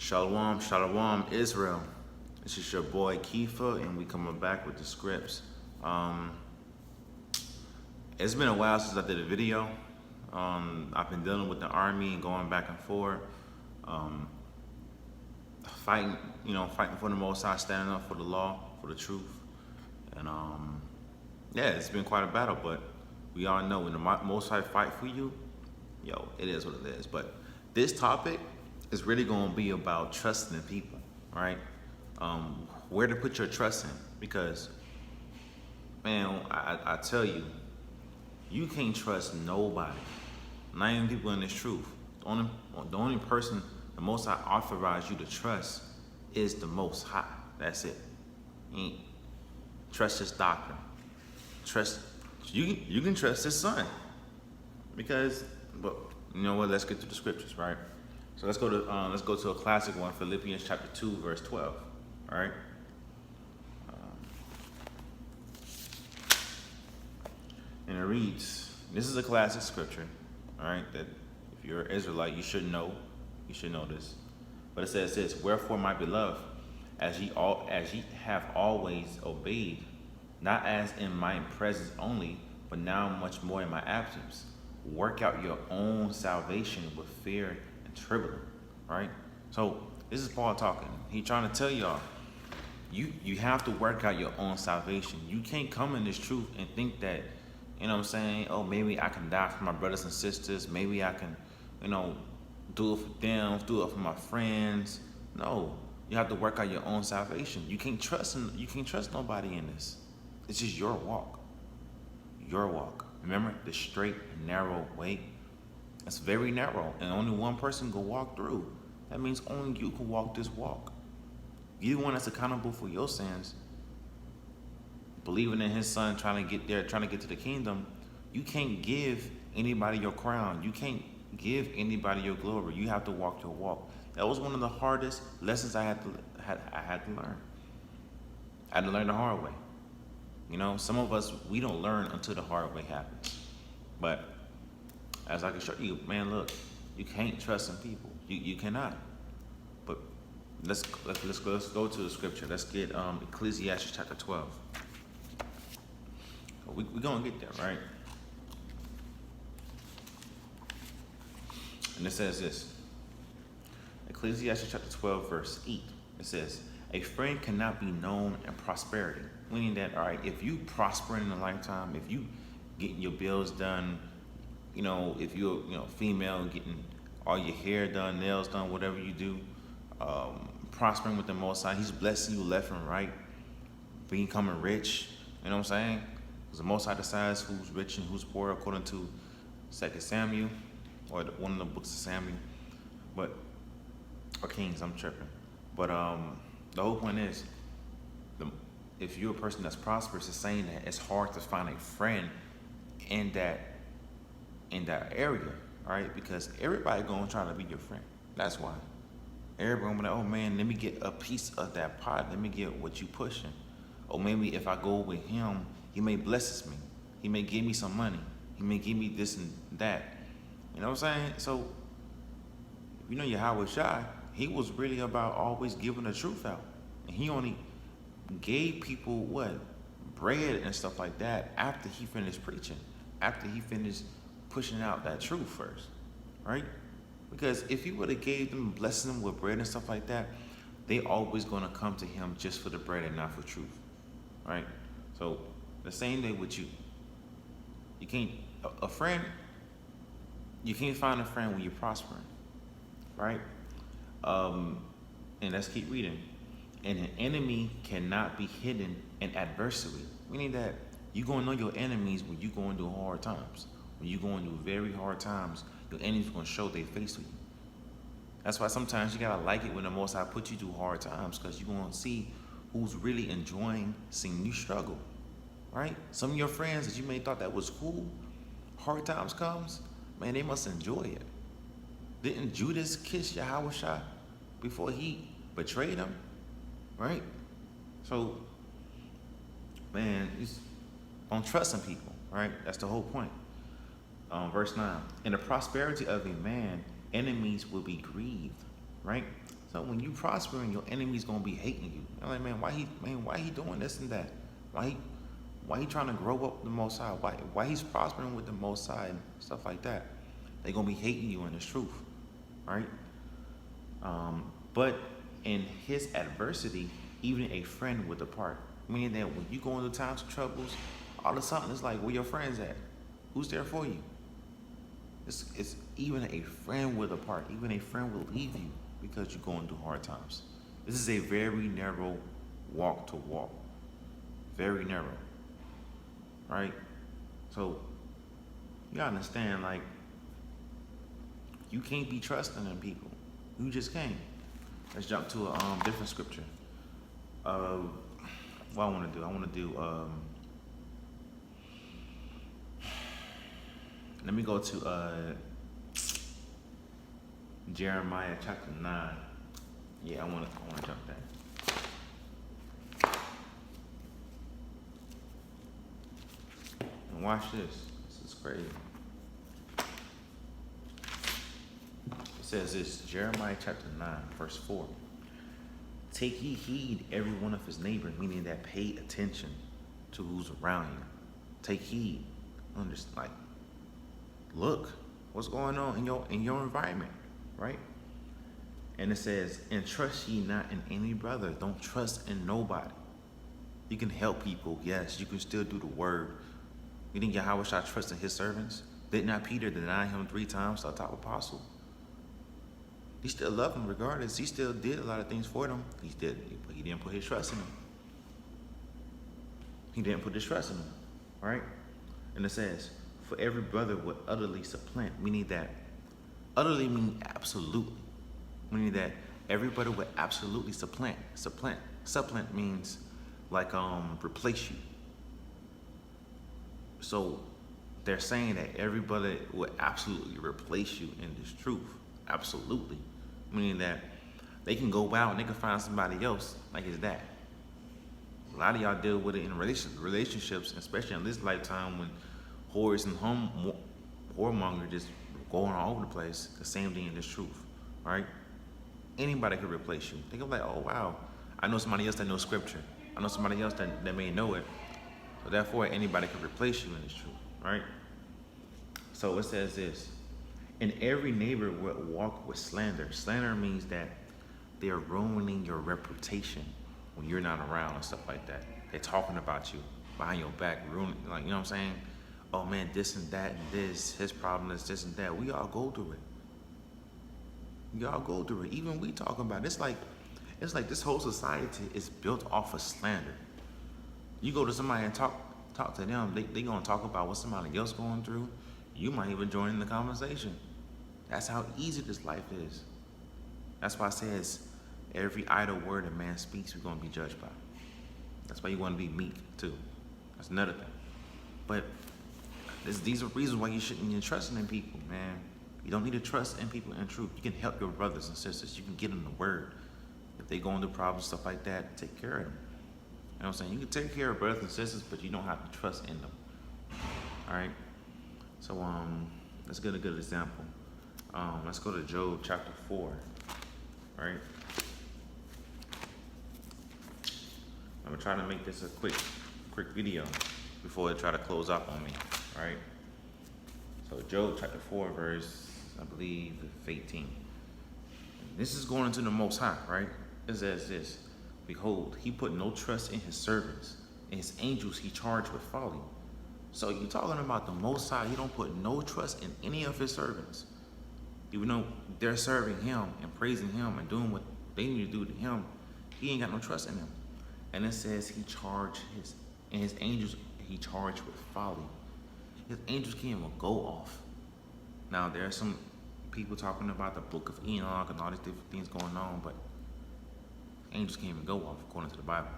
Shalom, shalom, Israel. This is your boy Kefa, and we coming back with the scripts. Um, it's been a while since I did a video. I've been dealing with the army and going back and forth, um, fighting, fighting for the Most High, standing up for the law, for the truth, and yeah, it's been quite a battle. But we all know when the Most High fight for you, it is what it is. But this topic is really going to be about trusting in people, right? Where to put your trust in, because man, I tell you, you can't trust nobody, not even people in this truth. The only person the Most High authorized you to trust is the Most High. That's it. Trust His doctrine. Trust you can trust His Son, because, but you know what? Let's get to the scriptures, right? So let's go to a classic one, Philippians chapter 2, verse 12. All right. And it reads, this is a classic scripture, all right, that if you're an Israelite, you should know this. But it says this: wherefore, my beloved, as ye have always obeyed, not as in my presence only, but now much more in my absence, work out your own salvation with fear and trembling. Right? So this is Paul talking. He trying to tell y'all, you have to work out your own salvation. You can't come in this truth and think that, you know what I'm saying, oh, maybe I can die for my brothers and sisters, maybe I can, do it for them, do it for my friends. No, you have to work out your own salvation. You can't trust nobody in this. It's just your walk. Your walk. Remember, the straight and narrow way. It's very narrow, and only one person can walk through. That means only you can walk this walk. You're the one that's accountable for your sins. Believing in His Son, trying to get there, trying to get to the kingdom. You can't give anybody your crown. You can't give anybody your glory. You have to walk your walk. That was one of the hardest lessons I had to learn. I had to learn the hard way. Some of us, we don't learn until the hard way happens. But as I can show you, man, look, you can't trust in people. You cannot. But let's go to the scripture. Let's get Ecclesiastes chapter 12. We're gonna get there, right? And it says this. Ecclesiastes chapter 12, verse 8. It says, a friend cannot be known in prosperity. Meaning that, all right, if you prosper in a lifetime, if you getting your bills done, if you're female, getting all your hair done, nails done, whatever you do, prospering with the Most High, He's blessing you left and right, becoming rich. You know what I'm saying? Because the Most High decides who's rich and who's poor according to 2 Samuel, or one of the books of Samuel, or Kings. I'm tripping. But the whole point is, if you're a person that's prosperous, it's saying that it's hard to find a friend in that area, all right? Because everybody gonna try to be your friend. That's why. Everybody gonna be like, oh man, let me get a piece of that pot. Let me get what you pushing. Or maybe if I go with him, he may bless me. He may give me some money. He may give me this and that. You know what I'm saying? So, Yahweh Shai, he was really about always giving the truth out. And he only gave people bread and stuff like that after he finished preaching, after he finished pushing out that truth first, right? Because if he would have gave them, blessing them with bread and stuff like that, they always going to come to him just for the bread and not for truth, right? So the same way with you. You can't you can't find a friend when you're prospering, right? And let's keep reading. And an enemy cannot be hidden in adversity. Meaning that you're going to know your enemies when you're going through hard times. When you're going through very hard times, your enemies are going to show their face to you. That's why sometimes you got to like it when the Most High put you through hard times, because you're going to see who's really enjoying seeing you struggle, right? Some of your friends that you may thought that was cool, hard times comes, man, they must enjoy it. Didn't Judas kiss Yahweh Shai before he betrayed him? Right? So, man, don't trust in people, right? That's the whole point. Verse 9. In the prosperity of a man, enemies will be grieved, right? So when you prospering, your enemy's gonna be hating you. You're like, man, why he doing this and that? Why he trying to grow up the Most High? Why he's prospering with the Most High and stuff like that? They gonna be hating you in this truth, right? But in his adversity, even a friend will depart. Meaning that when you go into times of troubles, all of a sudden it's like, where your friends at? Who's there for you? It's even a friend will depart. Even a friend will leave you because you're going through hard times. This is a very narrow walk to walk. Very narrow. Right? So you gotta understand, like, you can't be trusting in people. You just can't. Let's jump to a different scripture. What I want to do, let me go to Jeremiah chapter 9. Yeah, I want to jump there. And watch this. This is crazy. It says this, Jeremiah chapter 9, verse 4. Take ye heed every one of his neighbors, meaning that pay attention to who's around you. Take heed. Like, look what's going on in your environment, right? And it says, and trust ye not in any brother. Don't trust in nobody. You can help people, yes. You can still do the word. You think Yahweh shall trust in his servants? Did not Peter deny him 3 times, the top apostle? He still loved them regardless. He still did a lot of things for them. He didn't put his trust in them. He didn't put his trust in them, right? And it says, for every brother would utterly supplant, meaning that utterly means absolutely, meaning that everybody would absolutely supplant. Supplant means like replace you. So they're saying that everybody would absolutely replace you in this truth, absolutely. Meaning that they can go out and they can find somebody else like his dad. A lot of y'all deal with it in relationships, especially in this lifetime when whores and whoremonger just going all over the place. The same thing in this truth, right? Anybody could replace you. They go like, oh wow, I know somebody else that knows scripture. I know somebody else that may know it. So therefore, anybody could replace you in this truth, right? So it says this. And every neighbor will walk with slander. Slander means that they're ruining your reputation when you're not around and stuff like that. They're talking about you behind your back, ruining, like, you know what I'm saying? Oh man, this and that and this, his problem is this and that. We all go through it. We all go through it. Even we talk about it. It's like this whole society is built off of slander. You go to somebody and talk to them, they gonna talk about what somebody else going through. You might even join in the conversation. That's how easy this life is. That's why it says, every idle word a man speaks, we're going to be judged by. That's why you want to be meek, too. That's another thing. But these are reasons why you shouldn't be trusting in people, man. You don't need to trust in people in truth. You can help your brothers and sisters. You can get them the word. If they go into problems, stuff like that, take care of them. You know what I'm saying? You can take care of brothers and sisters, but you don't have to trust in them. All right? So, let's get a good example. Let's go to Job chapter 4, right? I'm gonna try to make this a quick video before they try to close up on me, right? So Job chapter 4, verse, I believe, 18. This is going into the Most High, right? It says this, behold, he put no trust in his servants, and his angels he charged with folly. So you're talking about the Most High, he don't put no trust in any of his servants. Even though they're serving him and praising him and doing what they need to do to him, he ain't got no trust in them. And it says he charged his angels he charged with folly. His angels can't even go off. Now there are some people talking about the book of Enoch and all these different things going on, but angels can't even go off according to the Bible.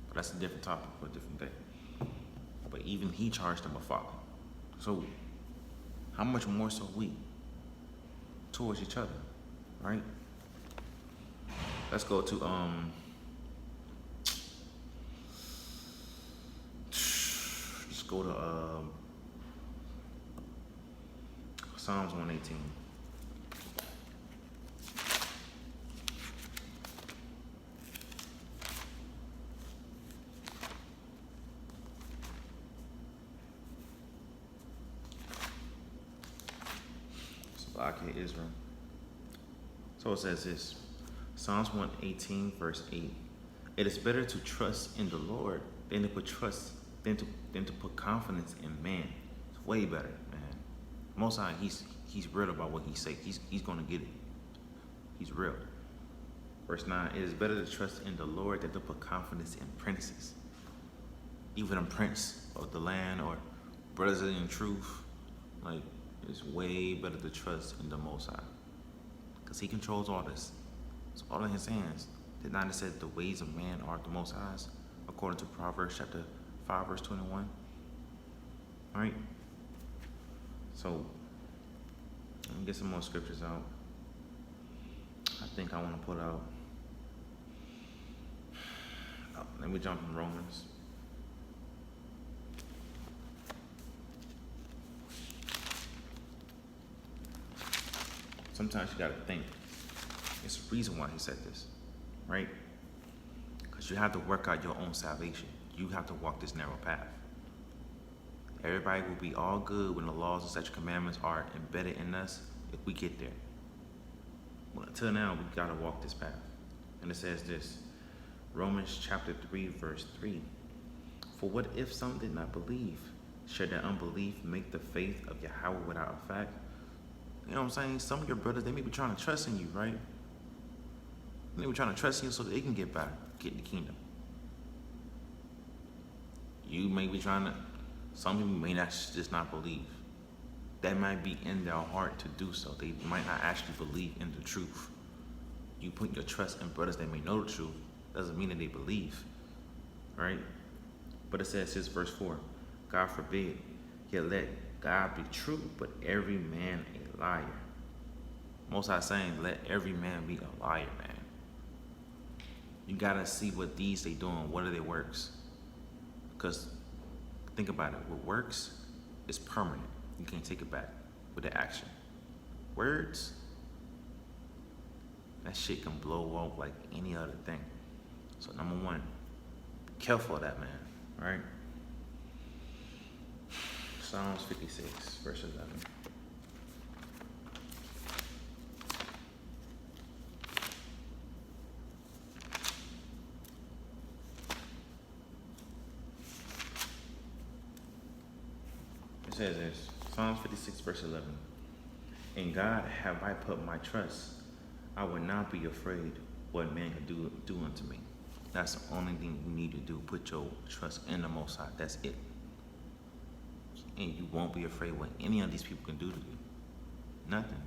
But that's a different topic for a different day. But even he charged them with folly. So how much more so we towards each other, right? Let's go to let's go to Psalms 118. Slack Israel. So it says this. Psalms 118, verse 8. It is better to trust in the Lord than to put trust than to put confidence in man. It's way better, man. Most High, he's real about what he say. He's gonna get it. He's real. Verse 9, it is better to trust in the Lord than to put confidence in princes. Even a prince of the land or brothers in truth, like, it's way better to trust in the Most High. Because he controls all this. It's all in his hands. Did not it say the ways of man are the Most High's, according to Proverbs chapter 5, verse 21? All right? So, let me get some more scriptures out. I think I want to put out. Oh, let me jump from Romans. Sometimes you got to think. It's a reason why he said this, right? Because you have to work out your own salvation. You have to walk this narrow path. Everybody will be all good when the laws and such commandments are embedded in us if we get there. But until now, we got to walk this path. And it says this, Romans chapter 3, verse 3. For what if some did not believe? Should their unbelief make the faith of Yahweh without effect? You know what I'm saying? Some of your brothers, they may be trying to trust in you, right? They be trying to trust you so that they can get the kingdom. You may be trying to, some people may not just not believe. That might be in their heart to do so. They might not actually believe in the truth. You put your trust in brothers that may know the truth, doesn't mean that they believe, right? But it says this, verse 4, God forbid, yet let God be true, but every man a liar. Most High saying, let every man be a liar, man. You gotta see what deeds they doing, what are their works. Because think about it, what works is permanent. You can't take it back with the action. Words, that shit can blow up like any other thing. So number one, careful of that, man, right? Psalms 56, verse 11. It says this, Psalms 56, verse 11. In God have I put my trust. I will not be afraid what man can do unto me. That's the only thing you need to do. Put your trust in the Most High. That's it. And you won't be afraid what any of these people can do to you. Nothing.